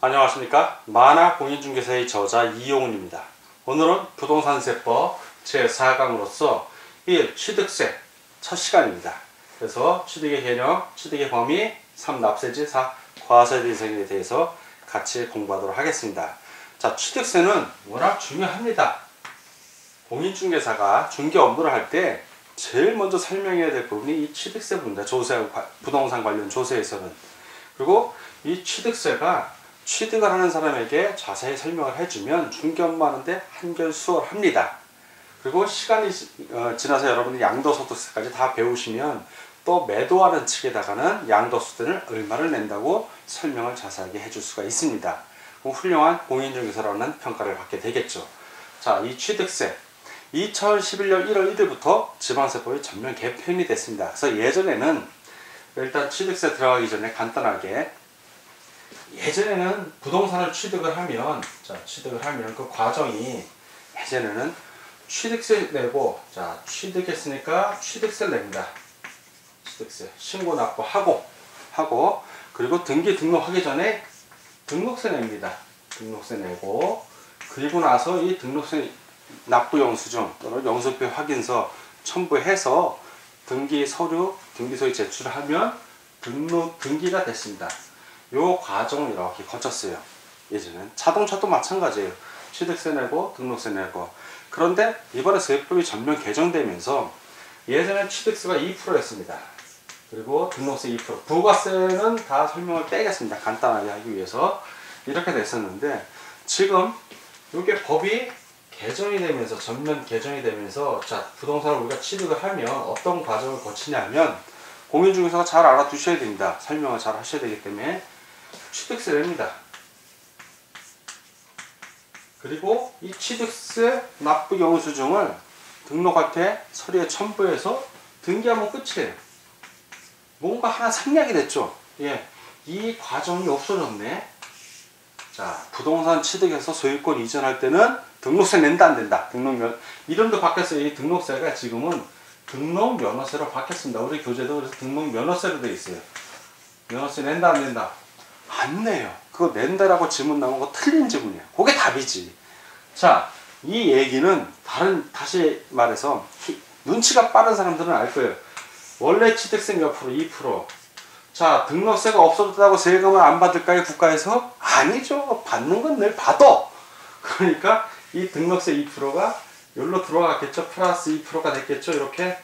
안녕하십니까. 만화공인중개사의 저자 이용훈입니다. 오늘은 부동산세법 제4강으로서 1. 취득세 첫 시간입니다. 그래서 취득의 개념, 취득의 범위, 3. 납세지, 4. 과세대상에 대해서 같이 공부하도록 하겠습니다. 자, 취득세는 워낙 중요합니다. 공인중개사가 중개 업무를 할 때 제일 먼저 설명해야 될 부분이 이 취득세 부분입니다. 부동산 관련 조세에서는. 그리고 이 취득세가 취득을 하는 사람에게 자세히 설명을 해주면 중개 업무하는데 한결 수월합니다. 그리고 시간이 지나서 여러분이 양도소득세까지 다 배우시면 또 매도하는 측에다가는 양도소득세를 얼마를 낸다고 설명을 자세하게 해줄 수가 있습니다. 그럼 훌륭한 공인중개사라는 평가를 받게 되겠죠. 자, 이 취득세 2011년 1월 1일부터 지방세법이 전면 개편이 됐습니다. 그래서 예전에는 일단 취득세 들어가기 전에 간단하게 예전에는 부동산을 취득을 하면 그 과정이 예전에는 취득세 내고 취득했으니까 취득세를 냅니다. 취득세 신고 납부하고 그리고 등록하기 전에 등록세 냅니다. 등록세 내고 그리고 나서 이 등록세 납부 영수증 또는 영수표 확인서 첨부해서 등기소에 제출을 하면 등기가 됐습니다. 요 과정을 이렇게 거쳤어요. 예전엔 자동차도 마찬가지예요. 취득세 내고 등록세 내고. 그런데 이번에 세법이 전면 개정되면서 예전엔 취득세가 2%였습니다. 그리고 등록세 2%, 부가세는 다 설명을 빼겠습니다. 간단하게 하기 위해서 이렇게 됐었는데 지금 이게 법이 개정이 되면서 전면 개정이 되면서 부동산을 우리가 취득을 하면 어떤 과정을 거치냐면 공인중개사가 잘 알아두셔야 됩니다. 설명을 잘 하셔야 되기 때문에 취득세를 냅니다. 그리고 이 취득세 납부 영수증을 등록할 때 서류에 첨부해서 등기하면 끝이에요. 뭔가 하나 생략이 됐죠. 이 과정이 없어졌네. 자, 부동산 취득해서 소유권 이전할 때는 등록세 낸다 안 된다. 이름도 바뀌었어요. 이 등록세가 지금은 등록면허세로 바뀌었습니다. 우리 교재도 그래서 등록면허세로 되어 있어요. 면허세 낸다 안 낸다? 안 내요. 그거 낸다라고 지문 나온 거 틀린 지문이에요. 그게 답이지. 자, 이 얘기는 다시 말해서 눈치가 빠른 사람들은 알 거예요. 원래 취득세 몇 프로? 2%. 자, 등록세가 없어졌다고 세금을 안 받을까요? 국가에서? 아니죠. 받는 건 늘 받아. 그러니까 이 등록세 2%가 여기로 들어갔겠죠. 플러스 2%가 됐겠죠. 이렇게.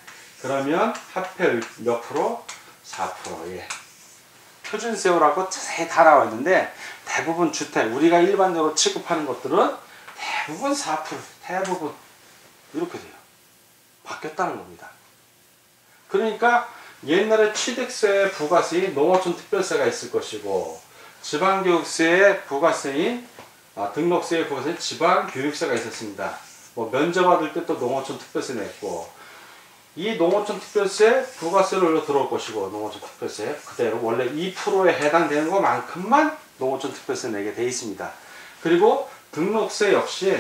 그러면 합해 몇 프로? 4%. 예. 표준세율하고 자세히 다 나와 있는데 대부분 주택, 우리가 일반적으로 취급하는 것들은 대부분 4%, 대부분 이렇게 돼요. 바뀌었다는 겁니다. 그러니까 옛날에 취득세 부가세인 농어촌 특별세가 있을 것이고 지방교육세의 부가세인 등록세의 부가세인 지방교육세가 있었습니다. 뭐 면접 받을 때 또 농어촌 특별세 냈고 이 농어촌 특별세 부가세로 올려 들어올 것이고 농어촌 특별세 그대로 원래 2%에 해당되는 것만큼만 농어촌 특별세 내게 되어 있습니다. 그리고 등록세 역시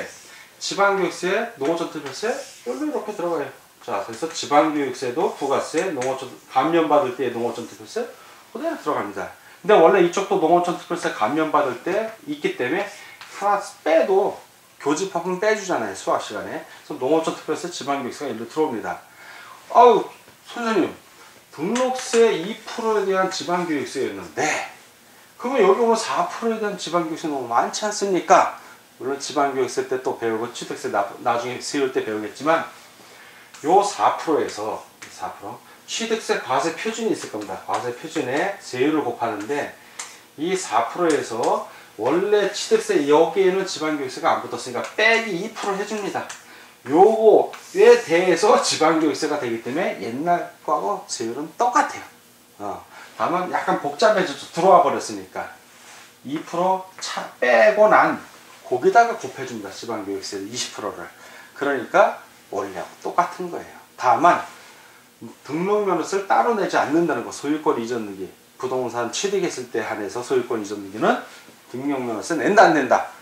지방교육세, 농어촌 특별세 여기 이렇게 들어가요. 자, 그래서 지방교육세도 부가세, 농어촌 감면받을 때 농어촌 특별세 그대로 들어갑니다. 근데 원래 이쪽도 농어촌 특별세 감면받을 때 있기 때문에 하나 빼도 교집합은 빼주잖아요. 수학 시간에. 그래서 농어촌 특별세, 지방교육세가 일로 들어옵니다. 아우, 선생님, 등록세 2%에 대한 지방교육세였는데, 그러면 여기 오면 4%에 대한 지방교육세 너무 많지 않습니까? 물론 지방교육세 때 또 배우고 취득세 나중에 세울 때 배우겠지만, 요 4%에서 4% 취득세 과세 표준이 있을 겁니다. 과세 표준에 세율을 곱하는데, 이 4%에서 원래 취득세 여기에는 지방교육세가 안 붙었으니까 빼기 2% 해줍니다. 요거에 대해서 지방교육세가 되기 때문에 옛날 거하고 세율은 똑같아요. 다만 약간 복잡해져서 들어와 버렸으니까 2% 빼고 난 거기다가 곱해줍니다. 지방교육세 20%를. 그러니까 원래하고 똑같은 거예요. 다만 등록면허세를 따로 내지 않는다는 거. 소유권 이전 등기 부동산 취득했을 때 한해서 소유권 이전 등기는 등록면허세 낸다 안 낸다?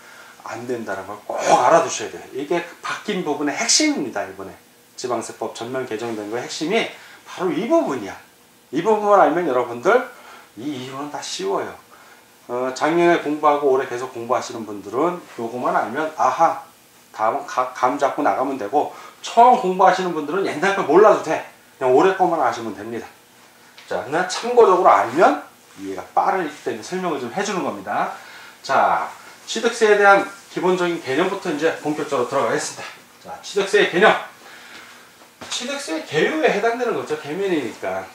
안 된다는 걸 꼭 알아두셔야 돼요. 이게 바뀐 부분의 핵심입니다. 이번에 지방세법 전면 개정된 거의 핵심이 바로 이 부분이야. 이 부분만 알면 여러분들 이 이유는 다 쉬워요. 작년에 공부하고 올해 계속 공부하시는 분들은 요거만 알면 아하 다음은 감 잡고 나가면 되고, 처음 공부하시는 분들은 옛날 걸 몰라도 돼. 그냥 올해 것만 아시면 됩니다. 자, 그냥 참고적으로 알면 이해가 빠르기 때문에 설명을 좀 해주는 겁니다. 자, 취득세에 대한 기본적인 개념부터 이제 본격적으로 들어가겠습니다. 자, 취득세의 개념. 취득세 계율에 해당되는 거죠. 개면이니까.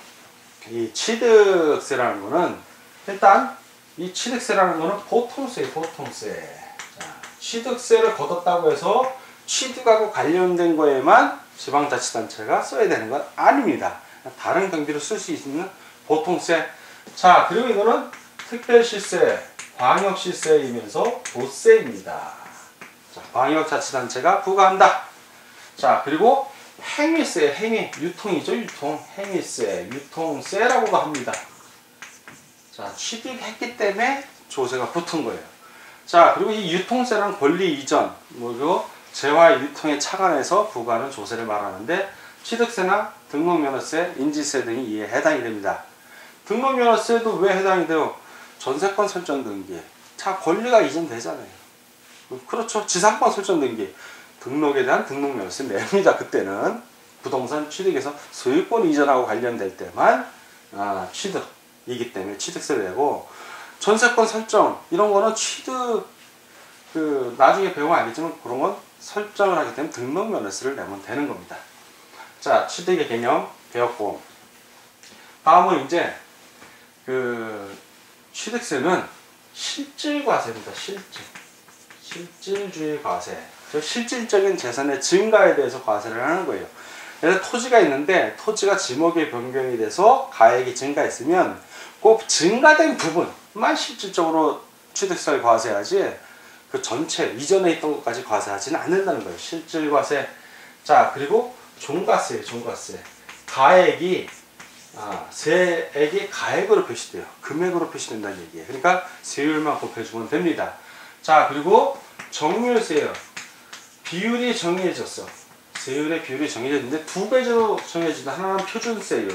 이 취득세라는 거는 일단 이 취득세라는 거는 보통세예요. 보통세. 자, 취득세를 걷었다고 해서 취득하고 관련된 거에만 지방자치단체가 써야 되는 건 아닙니다. 다른 경비로 쓸 수 있는 보통세. 자, 그리고 이거는 특별시세, 광역시세이면서 도세입니다. 자, 광역자치단체가 부과한다. 자, 그리고 행위세, 행위, 유통이죠. 유통, 행위세, 유통세라고도 합니다. 자, 취득했기 때문에 조세가 붙은 거예요. 자, 그리고 이 유통세란 권리 이전, 뭐죠? 재화 유통에 착안해서 부과하는 조세를 말하는데, 취득세나 등록면허세, 인지세 등이 이에 해당이 됩니다. 등록면허세도 왜 해당이 돼요? 전세권 설정 등기. 자, 권리가 이전되잖아요. 그렇죠. 지상권 설정 등기. 등록에 대한 등록면허세 냅니다. 그때는 부동산 취득에서 소유권 이전하고 관련될 때만 취득이기 때문에 취득세를 내고, 전세권 설정 이런 거는 취득 나중에 배우면 알겠지만 그런 건 설정을 하기 때문에 등록면허세를 내면 되는 겁니다. 자, 취득의 개념 배웠고, 다음은 이제 취득세는 실질과세입니다. 실질주의 과세. 실질적인 재산의 증가에 대해서 과세를 하는 거예요. 그래서 토지가 있는데 토지가 지목의 변경이 돼서 가액이 증가했으면 꼭 증가된 부분만 실질적으로 취득세를 과세하지, 그 전체 이전에 있던 것까지 과세하지는 않는다는 거예요. 실질과세. 자, 그리고 종가세예요. 종가세. 가액이 세액이 가액으로 표시돼요. 금액으로 표시된다는 얘기예요. 그러니까 세율만 곱해주면 됩니다. 자, 그리고 정률세요. 비율이 정해졌어. 세율의 비율이 정해졌는데 두 가지로 정해진다. 하나는 표준세율,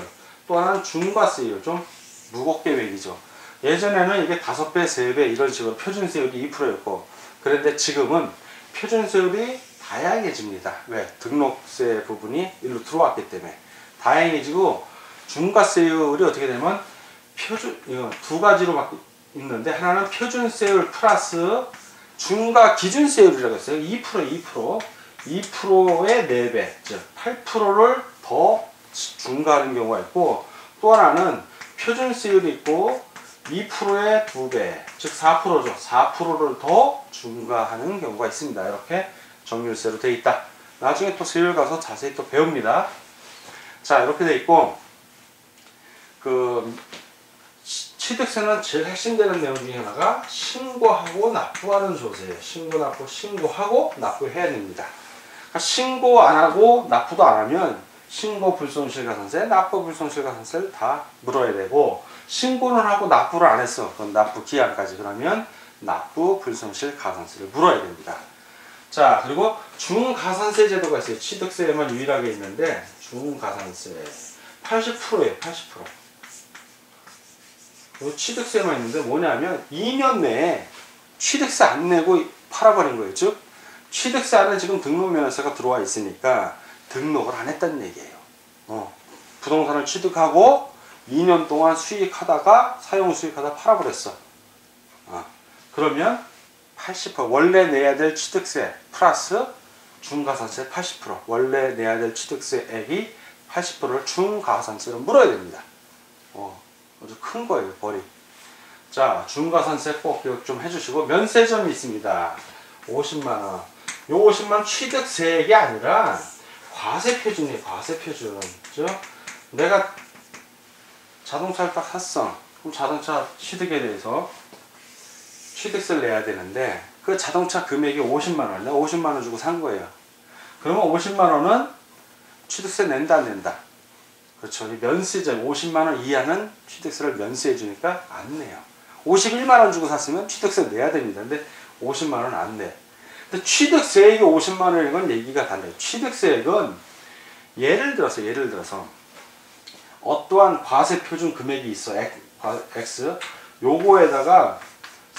또 하나는 중과세율. 좀 무겁게 매기죠. 예전에는 이게 5배, 3배 이런 식으로 표준세율이 2%였고, 그런데 지금은 표준세율이 다양해집니다. 왜? 등록세 부분이 일로 들어왔기 때문에 다양해지고, 중과세율이 어떻게 되면 이거 두 가지로 있는데, 하나는 표준세율 플러스 중과 기준세율이라고 했어요. 2%의 4배, 즉 8%를 더 중과하는 경우가 있고, 또 하나는 표준세율이 있고 2%의 2배, 즉 4%죠. 4%를 더 중과하는 경우가 있습니다. 이렇게 정률세로 되어 있다. 나중에 또 세율 가서 자세히 또 배웁니다. 자, 이렇게 되어 있고, 취득세는 제일 핵심되는 내용 중에 하나가 신고하고 납부하는 조세예요. 신고하고 납부해야 됩니다. 그러니까 신고 안 하고 납부도 안 하면 신고 불손실가산세, 납부 불손실가산세를 다 물어야 되고, 신고는 하고 납부를 안 했어. 그럼 납부 기한까지. 그러면 납부 불손실가산세를 물어야 됩니다. 자, 그리고 중가산세 제도가 있어요. 취득세에만 유일하게 있는데, 중가산세 80%예요. 80%. 취득세만 있는데 뭐냐면 2년 내에 취득세 안 내고 팔아버린 거예요. 즉 취득세 안에 지금 등록면허세가 들어와 있으니까 등록을 안 했다는 얘기예요. 부동산을 취득하고 2년 동안 수익하다가 사용 수익하다 팔아버렸어. 그러면 80% 원래 내야 될 취득세 플러스 중가산세 80%, 원래 내야 될 취득세액이 80%를 중가산세로 물어야 됩니다. 아주 큰 거예요, 벌이. 자, 중가산세 꼭 기억 좀 해주시고, 면세점이 있습니다. 50만원. 요 50만원 취득세액이 아니라 과세표준이에요. 과세표준. 그죠? 내가 자동차를 딱 샀어. 그럼 자동차 취득에 대해서 취득세를 내야 되는데, 그 자동차 금액이 50만원. 내가 50만원 주고 산 거예요. 그러면 50만원은 취득세 낸다, 안 낸다? 그렇죠. 면세점 50만원 이하는 취득세를 면세해 주니까 안 내요. 51만원 주고 샀으면 취득세 내야 됩니다. 근데 50만원 안 내. 근데 취득세액이 50만원인 건 얘기가 달라요. 취득세액은 예를 들어서 어떠한 과세표준 금액이 있어. X. 요거에다가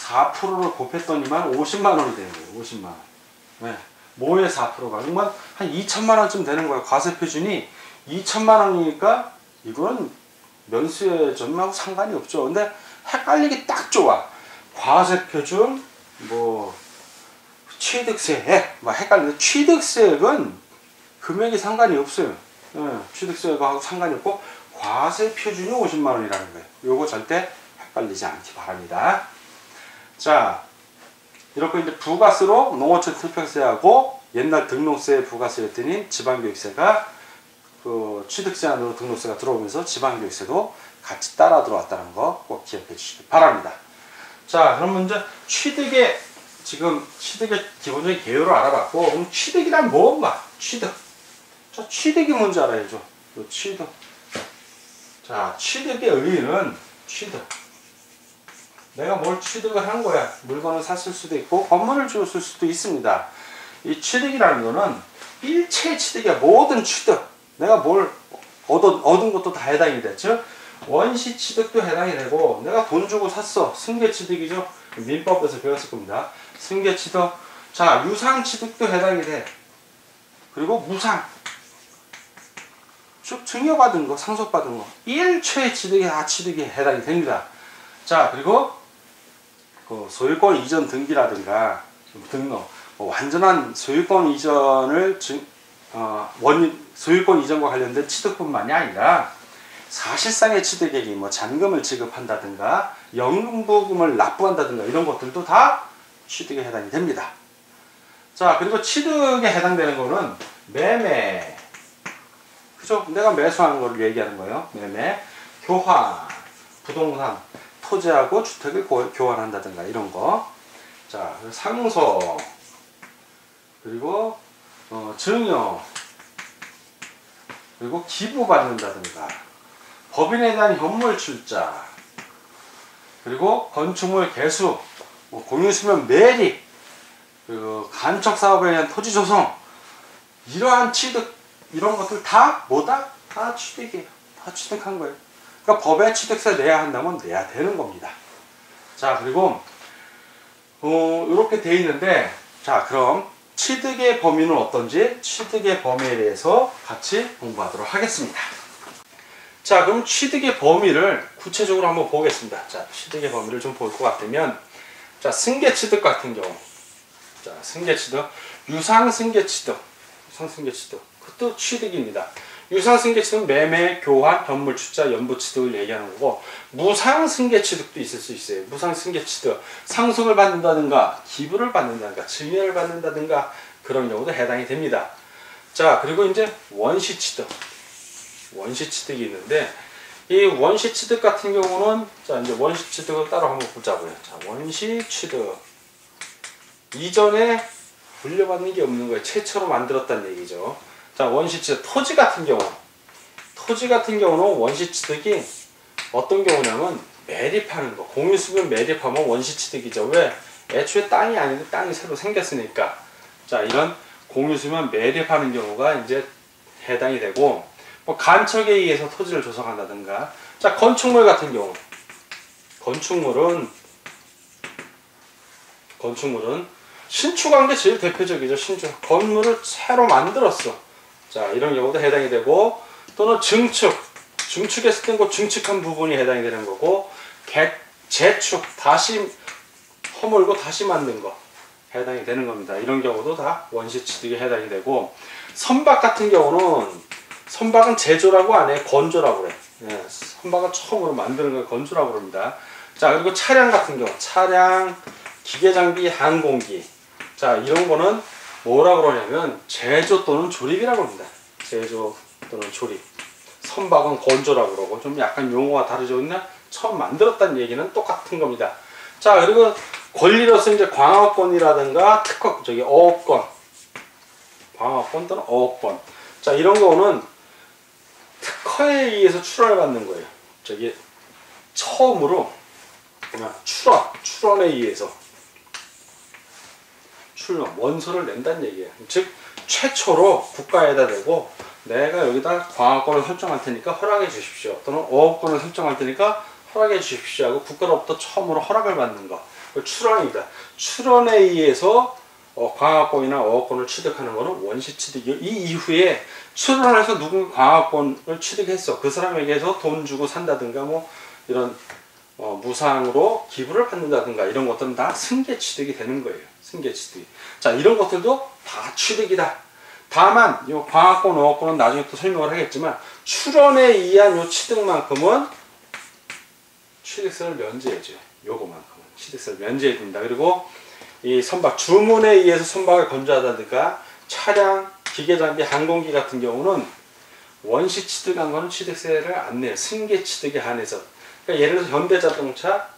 4%를 곱했더니만 50만 원이 되는 거예요. 50만 원. 네. 뭐에 4%가? 그러면 한 2천만 원쯤 되는 거예요. 과세표준이 2천만 원이니까 이거는 면수의 점하고 상관이 없죠. 근데 헷갈리기 딱 좋아. 과세표준, 뭐 취득세액, 막 헷갈리는데 취득세액은 금액이 상관이 없어요. 예, 취득세액하고 상관이 없고 과세표준이 50만 원이라는 거예요. 요거 절대 헷갈리지 않기 바랍니다. 자, 이렇게 이제 부가세로 농어촌 특별세하고 옛날 등록세 부가세였더니 지방교육세가 그 취득세 안으로 등록세가 들어오면서 지방교육세도 같이 따라 들어왔다는 거 꼭 기억해 주시기 바랍니다. 자, 그러면 이제 지금 취득의 기본적인 개요를 알아봤고, 그럼 취득이란 뭔가? 취득. 자, 취득이 뭔지 알아야죠. 취득. 자, 취득의 의의는 취득. 내가 뭘 취득을 한 거야. 물건을 샀을 수도 있고 건물을 주었을 수도 있습니다. 이 취득이라는 거는 일체의 취득이야. 모든 취득. 내가 뭘 얻은 것도 다 해당이 돼. 즉 원시 취득도 해당이 되고 내가 돈 주고 샀어. 승계 취득이죠. 민법에서 배웠을 겁니다. 승계 취득. 자, 유상 취득도 해당이 돼. 그리고 무상. 즉 증여받은 거, 상속받은 거. 일체의 취득이 다 취득이 해당이 됩니다. 자, 그리고 그 소유권 이전 등기라든가 등록, 완전한 소유권 이전을 소유권 이전과 관련된 취득뿐만이 아니라 사실상의 취득액이 뭐 잔금을 지급한다든가 연금부금을 납부한다든가 이런 것들도 다 취득에 해당이 됩니다. 자, 그리고 취득에 해당되는 거는 매매, 그죠? 내가 매수하는 거를 얘기하는 거예요. 매매, 교환, 부동산, 토지하고 주택을 교환한다든가 이런 거. 자, 상속, 그리고 증여, 그리고 기부받는다든가 법인에 대한 현물 출자, 그리고 건축물 개수, 공유수면 매립, 그리고 간척사업에 대한 토지 조성, 이러한 취득, 이런 것들 다 뭐다? 다 취득이에요. 다 취득한 거예요. 그러니까 법에 취득세 내야 한다면 내야 되는 겁니다. 자, 그리고 이렇게 돼 있는데, 자, 그럼 취득의 범위는 어떤지 취득의 범위에 대해서 같이 공부하도록 하겠습니다. 자, 그럼 취득의 범위를 구체적으로 한번 보겠습니다. 자, 취득의 범위를 좀 볼 것 같으면, 자, 승계취득 같은 경우, 자, 승계취득, 유상승계취득, 유상승계취득, 그것도 취득입니다. 유상승계취득은 매매, 교환, 현물 출자, 연부취득을 얘기하는 거고, 무상승계취득도 있을 수 있어요. 무상승계취득, 상속을 받는다든가 기부를 받는다든가 증여를 받는다든가 그런 경우도 해당이 됩니다. 자, 그리고 이제 원시취득, 원시취득이 있는데, 이 원시취득 같은 경우는, 자, 이제 원시취득을 따로 한번 보자고요. 자, 원시취득, 이전에 물려받는 게 없는 거예요. 최초로 만들었다는 얘기죠. 자, 원시취득, 토지 같은 경우는 원시취득이 어떤 경우냐면 매립하는 거, 공유수면 매립하면 원시취득이죠. 왜? 애초에 땅이 아닌데 땅이 새로 생겼으니까. 자, 이런 공유수면 매립하는 경우가 이제 해당이 되고, 뭐 간척에 의해서 토지를 조성한다든가. 자, 건축물 같은 경우, 건축물은 신축한 게 제일 대표적이죠. 신축, 건물을 새로 만들었어. 자, 이런 경우도 해당이 되고, 또는 증축했을 때 그 증축한 부분이 해당이 되는 거고, 재축, 다시 허물고 다시 만든 거 해당이 되는 겁니다. 이런 경우도 다 원시취득에 해당이 되고, 선박 같은 경우는, 선박은 제조라고 안 해, 건조라고 그래. 예, 선박은 처음으로 만드는 걸 건조라고 그럽니다. 자, 그리고 차량 같은 경우, 차량, 기계장비, 항공기. 자, 이런 거는 뭐라고 그러냐면 제조 또는 조립이라고 합니다. 제조 또는 조립. 선박은 건조라고 그러고, 좀 약간 용어가 다르죠. 그냥 처음 만들었다는 얘기는 똑같은 겁니다. 자, 그리고 권리로서 이제 광화권이라든가 어업권, 광화권 또는 어업권. 자, 이런 거는 특허에 의해서 출원을 받는 거예요. 처음으로 출원에 의해서 원서를 낸다는 얘기예요. 즉 최초로 국가에다 대고 내가 여기다 광화권을 설정할 테니까 허락해 주십시오. 또는 어업권을 설정할 테니까 허락해 주십시오 하고 국가로부터 처음으로 허락을 받는 거. 출원입니다. 출원에 의해서 광화권이나 어업권을 취득하는 것은 원시취득. 이 이후에 출원해서 누군가 광화권을 취득했어. 그 사람에게서 돈 주고 산다든가 뭐 이런 무상으로 기부를 받는다든가 이런 것들은 다 승계취득이 되는 거예요. 승계취득. 자, 이런 것들도 다 취득이다. 다만 이 광화권, 어업권은 나중에 또 설명을 하겠지만 출원에 의한 요 취득만큼은 취득세를 면제해줘요. 요거만큼은 취득세를 면제해 줍니다. 그리고 이 선박, 주문에 의해서 선박을 건조하다든가 차량, 기계장비, 항공기 같은 경우는 원시 취득한 거는 취득세를 안 내요. 승계 취득에 한해서. 그러니까 예를 들어서 현대자동차,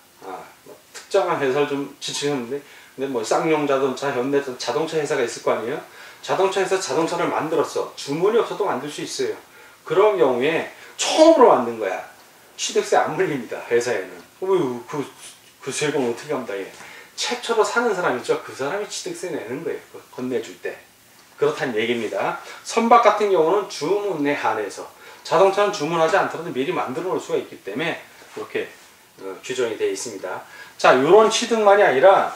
특정한 회사를 좀 지칭했는데, 근데 뭐 쌍용자동차, 현대자동차 회사가 있을 거 아니에요? 자동차 회사 자동차를 만들었어. 주문이 없어도 만들 수 있어요. 그런 경우에 처음으로 만든 거야. 취득세 안 물립니다. 회사에는. 그 세금 어떻게 합니다. 예. 최초로 사는 사람 있죠. 그 사람이 취득세 내는 거예요. 건네줄 때. 그렇다는 얘기입니다. 선박 같은 경우는 주문에 한해서, 자동차는 주문하지 않더라도 미리 만들어 놓을 수가 있기 때문에 그렇게 규정이 되어 있습니다. 자, 이런 취득만이 아니라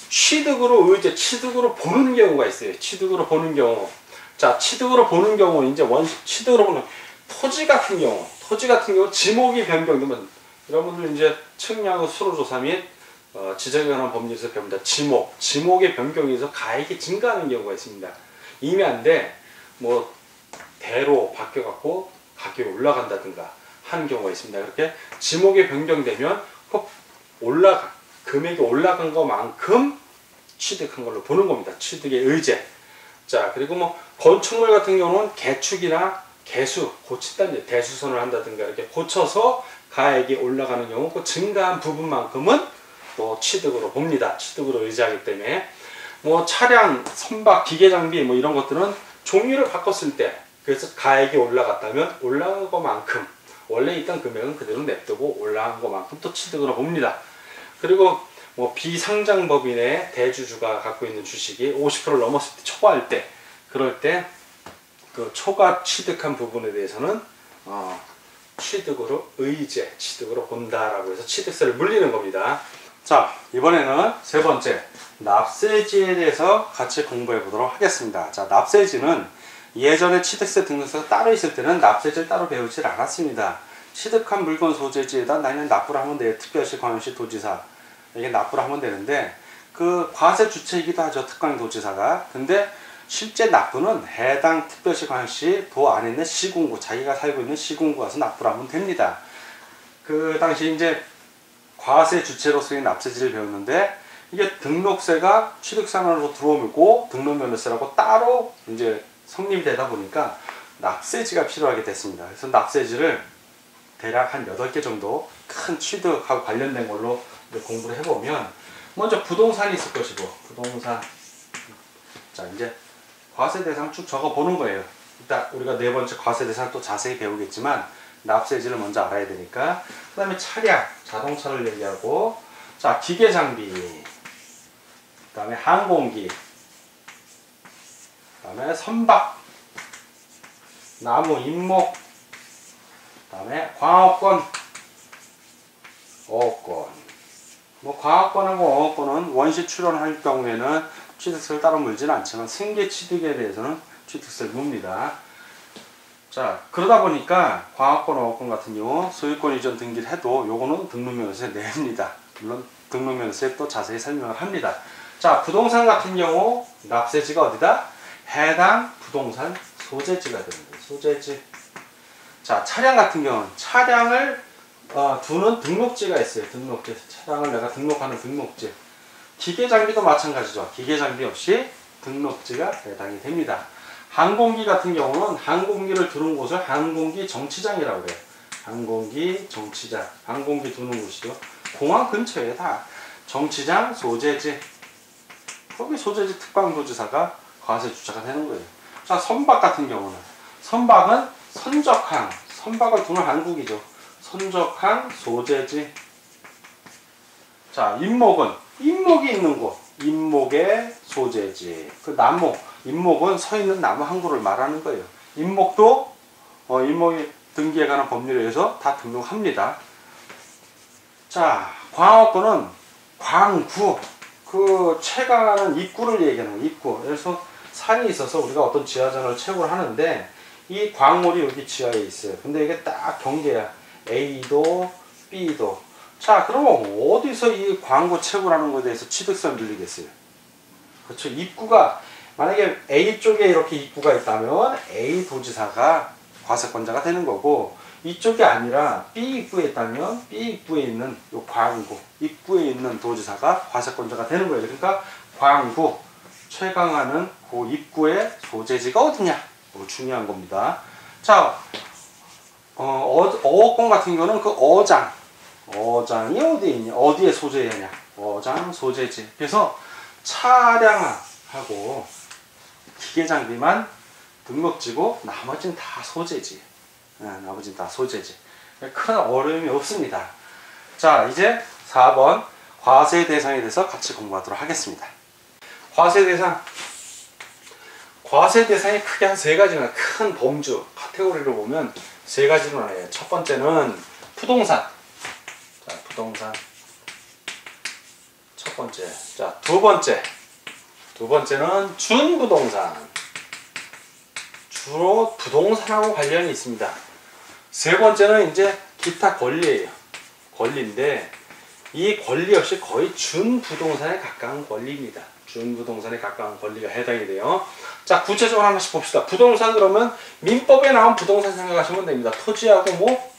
취득으로 의제, 취득으로 보는 경우가 있어요. 취득으로 보는 경우. 자, 취득으로 보는 경우는 이제 취득으로 보는 토지 같은 경우 지목이 변경되면, 여러분들 이제 측량 수로조사 및 지정에 관한 법률에서 배웁니다. 지목의 변경에 의해서 가액이 증가하는 경우가 있습니다. 임야인데 뭐 대로 바뀌어갖고 가격이 올라간다든가 하는 경우가 있습니다. 그렇게 지목이 변경되면 꼭 금액이 올라간 것만큼 취득한 걸로 보는 겁니다. 취득의 의제. 자, 그리고 뭐 건축물 같은 경우는 개축이나 개수, 고친다든지 대수선을 한다든가 이렇게 고쳐서 가액이 올라가는 경우 그 증가한 부분만큼은 또 취득으로 봅니다. 취득으로 의지하기 때문에 뭐 차량, 선박, 기계장비 뭐 이런 것들은 종류를 바꿨을 때, 그래서 가액이 올라갔다면 올라간 것만큼, 원래 있던 금액은 그대로 냅두고 올라간 것만큼 또 취득으로 봅니다. 그리고 뭐 비상장법인의 대주주가 갖고 있는 주식이 50%를 넘었을 때, 초과할 때, 그럴 때 그 초과 취득한 부분에 대해서는 취득으로 본다라고 해서 취득세를 물리는 겁니다. 자, 이번에는 세 번째, 납세지에 대해서 같이 공부해 보도록 하겠습니다. 자, 납세지는 예전에 취득세 등록세가 따로 있을 때는 납세지를 따로 배우지 않았습니다. 취득한 물건 소재지에다 나는 납부를 하면 돼요. 특별시, 광역시, 도지사 이게 납부를 하면 되는데, 그 과세 주체이기도 하죠. 특강 도지사가. 근데 실제 납부는 해당 특별시, 광역시, 도 안에 있는 시군구, 자기가 살고 있는 시군구 가서 납부를 하면 됩니다. 그 당시 이제 과세 주체로서의 납세지를 배웠는데, 이게 등록세가 취득세만으로 들어오고 등록면허세라고 따로 이제 성립이 되다 보니까 납세지가 필요하게 됐습니다. 그래서 납세지를 대략 한 8개 정도 큰 취득하고 관련된 걸로 공부를 해보면, 먼저 부동산이 있을 것이고, 부동산. 자, 이제 과세 대상 쭉 적어 보는 거예요. 일단 우리가 네 번째 과세 대상 또 자세히 배우겠지만 납세지를 먼저 알아야 되니까. 그 다음에 차량, 자동차를 얘기하고, 자, 기계 장비, 그 다음에 항공기, 그 다음에 선박, 나무, 임목, 그 다음에 광업권, 어업권. 뭐 광업권하고 어업권은 원시 출원할 경우에는 취득세를 따로 물지는 않지만 승계 취득에 대해서는 취득세를 묻니다. 자, 그러다 보니까 광업권, 어업권 같은 경우 소유권 이전 등기를 해도 요거는 등록면허세 냅니다. 물론 등록면허세 또 자세히 설명을 합니다. 자, 부동산 같은 경우 납세지가 어디다? 해당 부동산 소재지가 됩니다. 소재지. 자, 차량 같은 경우는 차량을 두는 등록지가 있어요. 등록지. 차량을 내가 등록하는 등록지. 기계장비도 마찬가지죠. 기계장비 역시 등록지가 해당이 됩니다. 항공기 같은 경우는 항공기를 두는 곳을 항공기 정치장이라고 해요. 항공기 정치장. 항공기 두는 곳이죠. 공항 근처에 다 정치장, 소재지. 거기 소재지 특광도지사가 과세 주체가 되는 거예요. 자, 선박 같은 경우는, 선박은 선적항, 선박을 두는 항국이죠. 선적항, 소재지. 자, 임목은 임목이 있는 곳, 임목의 소재지. 그 나무, 임목은 서 있는 나무 한 그루를 말하는 거예요. 임목도 임목이 등기에 관한 법률에 의해서 다 등록합니다. 자, 광업구는 광구, 그 채광하는 입구를 얘기하는 거예요. 입구. 그래서 산이 있어서 우리가 어떤 지하전을 채굴을 하는데 이 광물이 여기 지하에 있어요. 근데 이게 딱 경계야. A도 B도. 자, 그러면 어디서 이 광구 채굴하는 것에 대해서 취득세 밀리겠어요? 그렇죠. 입구가 만약에 A 쪽에 이렇게 입구가 있다면 A 도지사가 과세권자가 되는 거고, 이쪽이 아니라 B 입구에 있다면 B 입구에 있는 요 광구 입구에 있는 도지사가 과세권자가 되는 거예요. 그러니까 광구 최강하는 그 입구의 소재지가 어디냐? 중요한 겁니다. 자, 어권 같은 경우는 그 어장이 어디에 있냐? 어디에 소재하냐? 어장 소재지. 그래서 차량하고 기계장비만 등록지고 나머지는 다 소재지. 나머지는 다 소재지. 큰 어려움이 없습니다. 자, 이제 4번 과세 대상에 대해서 같이 공부하도록 하겠습니다. 과세 대상. 과세 대상이 크게 한 세 가지나 큰 범주, 카테고리를 보면 세 가지로 나눠요. 첫 번째는 부동산. 자, 부동산. 첫 번째. 자, 두 번째는 준부동산. 주로 부동산하고 관련이 있습니다. 세 번째는 이제 기타 권리예요. 권리인데 이 권리 역시 거의 준부동산에 가까운 권리입니다. 준부동산에 가까운 권리가 해당이 돼요. 자, 구체적으로 하나씩 봅시다. 부동산 그러면 민법에 나온 부동산 생각하시면 됩니다. 토지하고 뭐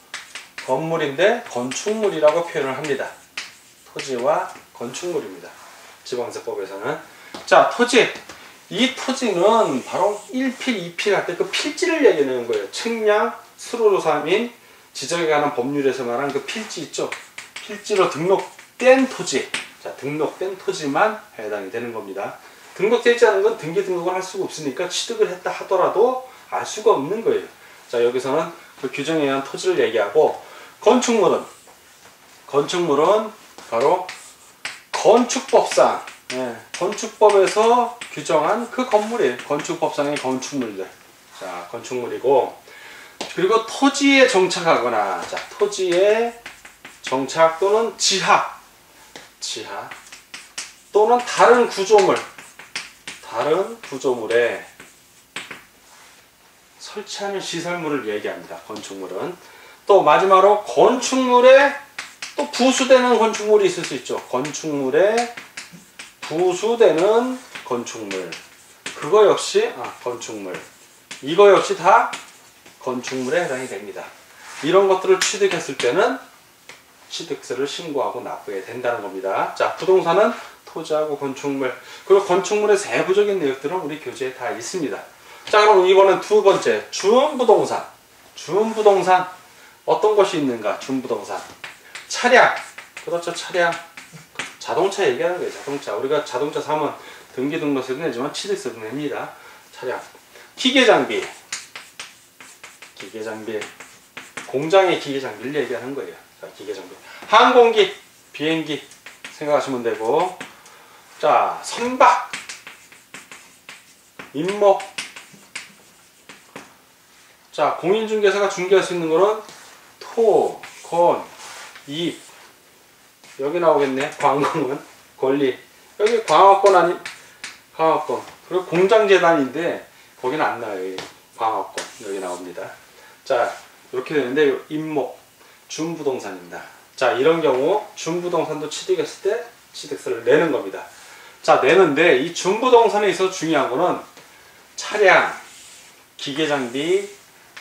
건물인데 건축물이라고 표현을 합니다. 토지와 건축물입니다. 지방세법에서는. 자, 토지. 이 토지는 바로 1필, 2필 할 때 그 필지를 얘기하는 거예요. 측량, 수로조사 및 지정에 관한 법률에서 말한 그 필지 있죠. 필지로 등록된 토지. 자, 등록된 토지만 해당이 되는 겁니다. 등록되지 않은 건 등기 등록을 할 수가 없으니까 취득을 했다 하더라도 알 수가 없는 거예요. 자, 여기서는 그 규정에 의한 토지를 얘기하고, 건축물은 바로 건축법상, 건축법에서 규정한 그 건물이에요. 건축법상의 건축물들. 자, 건축물이고, 그리고 토지에 정착하거나, 자, 토지에 정착 또는 지하 또는 다른 구조물에 설치하는 시설물을 얘기합니다. 건축물은. 또 마지막으로 건축물에 또 부수되는 건축물이 있을 수 있죠. 건축물에 부수되는 건축물. 그거 역시 건축물. 이거 역시 다 건축물에 해당이 됩니다. 이런 것들을 취득했을 때는 취득세를 신고하고 납부해야 된다는 겁니다. 자, 부동산은 토지하고 건축물, 그리고 건축물의 세부적인 내역들은 우리 교재에 다 있습니다. 자, 그럼 이번엔 두 번째, 준부동산. 준부동산 어떤 것이 있는가? 준부동산. 차량. 그렇죠, 차량. 자동차 얘기하는 거예요. 자동차. 우리가 자동차 사면 등기 등록세도 내지만 취득세도 냅니다. 차량. 기계장비. 공장의 기계장비를 얘기하는 거예요. 자, 기계장비. 항공기, 비행기 생각하시면 되고, 자, 선박, 임목. 자, 공인중개사가 중개할 수 있는 거는 토, 건, 입. 여기 나오겠네. 광공은 권리. 여기 광업권 광업권. 그리고 공장재단인데 거기는 안 나와요. 광업권 여기 나옵니다. 자, 이렇게 되는데 임목, 준부동산입니다. 자, 이런 경우 준부동산도 취득했을 때 취득세를 내는 겁니다. 자, 내는데 이 준부동산에 있어서 중요한 거는 차량, 기계장비,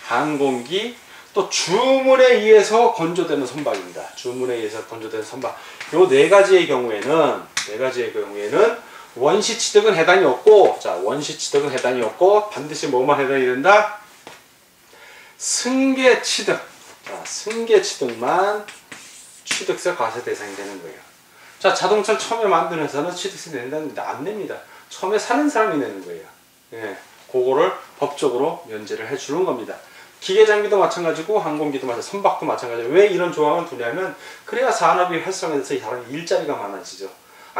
항공기, 또 주문에 의해서 건조되는 선박입니다. 주문에 의해서 건조되는 선박. 요 네 가지의 경우에는 원시 취득은 해당이 없고, 자, 원시 취득은 해당이 없고 반드시 뭐만 해당이 된다? 승계 취득. 자, 승계 취득만 취득세 과세 대상이 되는 거예요. 자, 자동차를 처음에 만드는 회사는 취득세 낸다는데 안 냅니다. 처음에 사는 사람이 내는 거예요. 예, 그거를 법적으로 면제를 해주는 겁니다. 기계장비도 마찬가지고 항공기도 마찬가지고 선박도 마찬가지고. 왜 이런 조항을 두냐면 그래야 산업이 활성화돼서 사람 일자리가 많아지죠.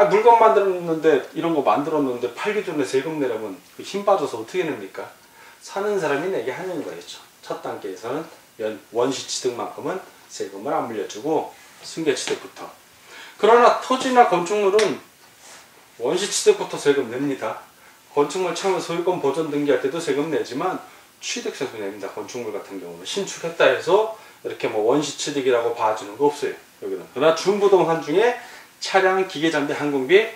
물건 만들었는데 이런 거 만들었는데 팔기 전에 세금 내려면 힘 빠져서 어떻게 냅니까? 사는 사람이 내게 하는 거였죠. 첫 단계에서는 원시 취득만큼은 세금을 안 물려주고, 승계취득부터. 그러나 토지나 건축물은 원시취득부터 세금 냅니다. 건축물 처음에 소유권 보존 등기할 때도 세금 내지만 취득세도 냅니다. 건축물 같은 경우는 신축했다 해서 이렇게 뭐 원시취득이라고 봐주는 거 없어요. 여기는. 그러나 준부동산 중에 차량, 기계장비, 항공비,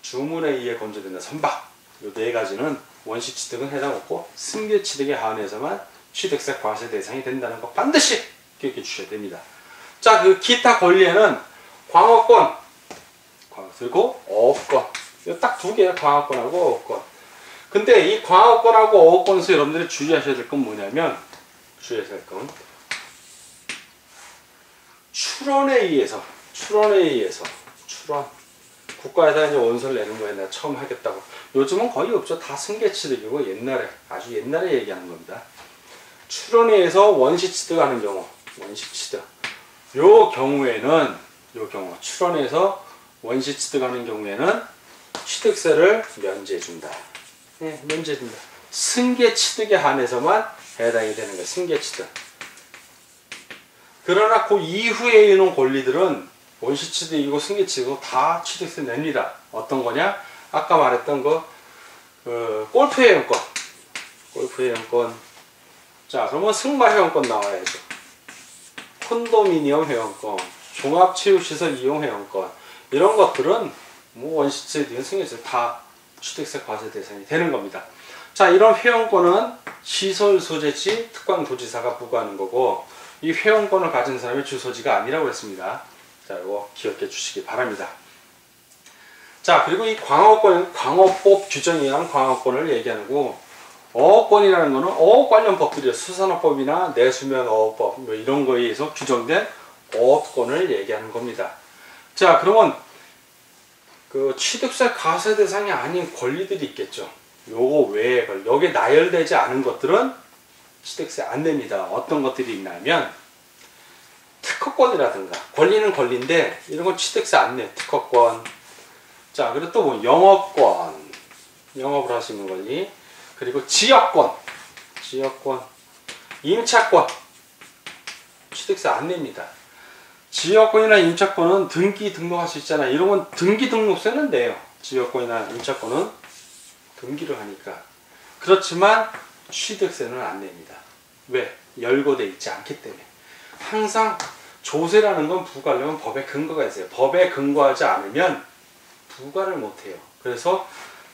주문에 의해 건조된다. 선박. 이 네 가지는 원시취득은 해당 없고 승계취득에 한해서만 취득세 과세 대상이 된다는 거 반드시 기억해 주셔야 됩니다. 자, 그 기타 권리에는 광업권, 그리고 어업권. 이거 딱 두 개예요. 광업권하고 어업권. 근데 이 광업권하고 어업권에서 여러분들이 주의하셔야 될 건 뭐냐면, 주의하셔야 될 건, 출원에 의해서, 국가에다 이제 원서를 내는 거에 내가 처음 하겠다고. 요즘은 거의 없죠. 다 승계취득이고 옛날에, 아주 옛날에 얘기하는 겁니다. 출원에 의해서 원시취득하는 경우, 요 경우에는, 출원에서 원시취득하는 경우에는 취득세를 면제해준다. 네, 면제해준다. 승계취득에 한해서만 해당이 되는 거예요. 승계취득. 그러나 그 이후에 있는 권리들은 원시취득이고 승계취득이고 다 취득세 냅니다. 어떤 거냐? 아까 말했던 골프 회원권. 자, 그러면 승마 회원권 나와야죠. 콘도미니엄 회원권, 종합체육시설 이용 회원권, 이런 것들은 뭐 원시취득, 승계취득 다 취득세 과세 대상이 되는 겁니다. 자, 이런 회원권은 시설 소재지 특광도지사가 부과하는 거고, 이 회원권을 가진 사람의 주소지가 아니라고 했습니다. 자, 이거 기억해 주시기 바랍니다. 자, 그리고 이 광업법 규정에 의한 광업권을 얘기하는 거고, 어업권이라는 거는 어업 관련 법들이에요. 수산업법이나 내수면 어업법 뭐 이런 거에 의해서 규정된 어업권을 얘기하는 겁니다. 자, 그러면 그 취득세 과세 대상이 아닌 권리들이 있겠죠. 요거 외에 여기에 나열되지 않은 것들은 취득세 안 냅니다. 어떤 것들이 있냐면 특허권이라든가, 권리는 권리인데 이런 건 취득세 안 내. 특허권. 자, 그리고 또 뭐 영업권, 영업을 하시는 권리. 그리고 지역권, 임차권, 취득세 안 냅니다. 지역권이나 임차권은 등기 등록할 수 있잖아요. 이런 건 등기 등록세는 내요. 지역권이나 임차권은 등기를 하니까. 그렇지만 취득세는 안 냅니다. 왜? 열거되어 있지 않기 때문에. 항상 조세라는 건 부과하려면 법에 근거가 있어요. 법에 근거하지 않으면 부과를 못해요. 그래서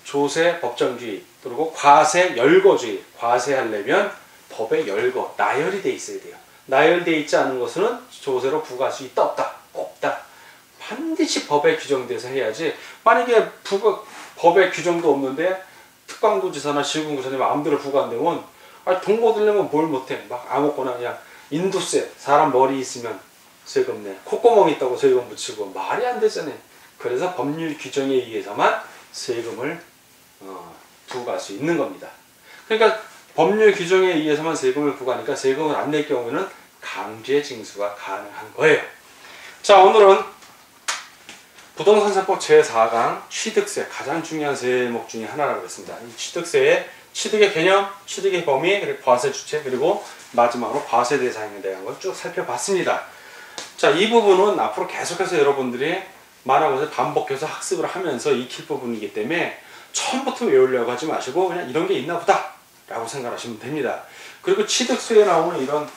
조세, 법정주의, 그리고 과세, 열거주의. 과세하려면 법에 열거, 나열이 돼 있어야 돼요. 나열되어 있지 않은 것은 조세로 부과할 수 있다, 없다? 없다. 반드시 법에 규정돼서 해야지. 만약에 법에 규정도 없는데 특광도지사나 시군구청이 마음대로 부과한다면 돈 거들려면 뭘 못해. 막 아무거나 그냥 인두세, 사람 머리 있으면 세금 내. 콧구멍 있다고 세금 붙이고 말이 안 되잖아요. 그래서 법률 규정에 의해서만 세금을 부과할 수 있는 겁니다. 그러니까 법률 규정에 의해서만 세금을 부과하니까 세금을 안 낼 경우에는 강제 징수가 가능한 거예요. 자, 오늘은 부동산세법 제4강 취득세, 가장 중요한 세목 중에 하나라고 했습니다. 이 취득의 개념, 취득의 범위, 그리고 과세 주체, 그리고 마지막으로 과세 대상에 대한 걸 쭉 살펴봤습니다. 자, 이 부분은 앞으로 계속해서 여러분들이 만화 곳에 반복해서 학습을 하면서 익힐 부분이기 때문에 처음부터 외우려고 하지 마시고 그냥 이런 게 있나 보다 라고 생각하시면 됩니다. 그리고 취득세에 나오는 이런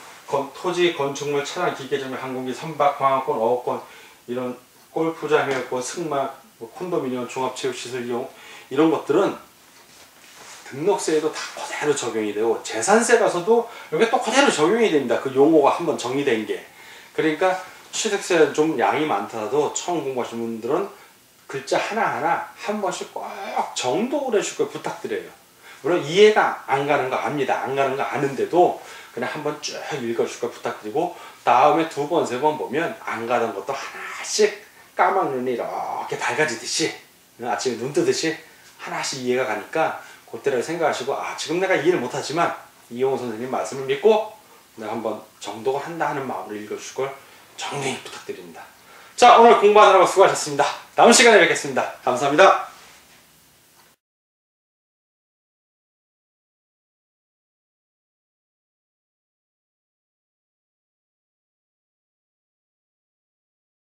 토지, 건축물, 차량, 기계장비, 항공기, 선박, 광업권, 어업권, 이런 골프장, 회원권, 승마, 콘도미니엄, 종합체육시설 이용, 이런 것들은 등록세에도 다 그대로 적용이 되고 재산세 가서도 여기 또 그대로 적용이 됩니다. 그 용어가 한번 정리된 게. 그러니까 취득세 좀 양이 많더라도 처음 공부하시는 분들은 글자 하나하나 한 번씩 꼭 정독을 해줄 걸 부탁드려요. 물론 이해가 안 가는 거 압니다. 안 가는 거 아는데도 그냥 한번 쭉 읽어줄 걸 부탁드리고, 다음에 두 번, 세 번 보면 안 가던 것도 하나씩 까막눈이 이렇게 밝아지듯이, 아침에 눈 뜨듯이 하나씩 이해가 가니까 그때를 생각하시고, 아, 지금 내가 이해를 못하지만 이용호 선생님 말씀을 믿고 내가 한번 정독을 한다 하는 마음으로 읽어줄 걸 정중히 부탁드립니다. 자, 오늘 공부하느라고 수고하셨습니다. 다음 시간에 뵙겠습니다. 감사합니다.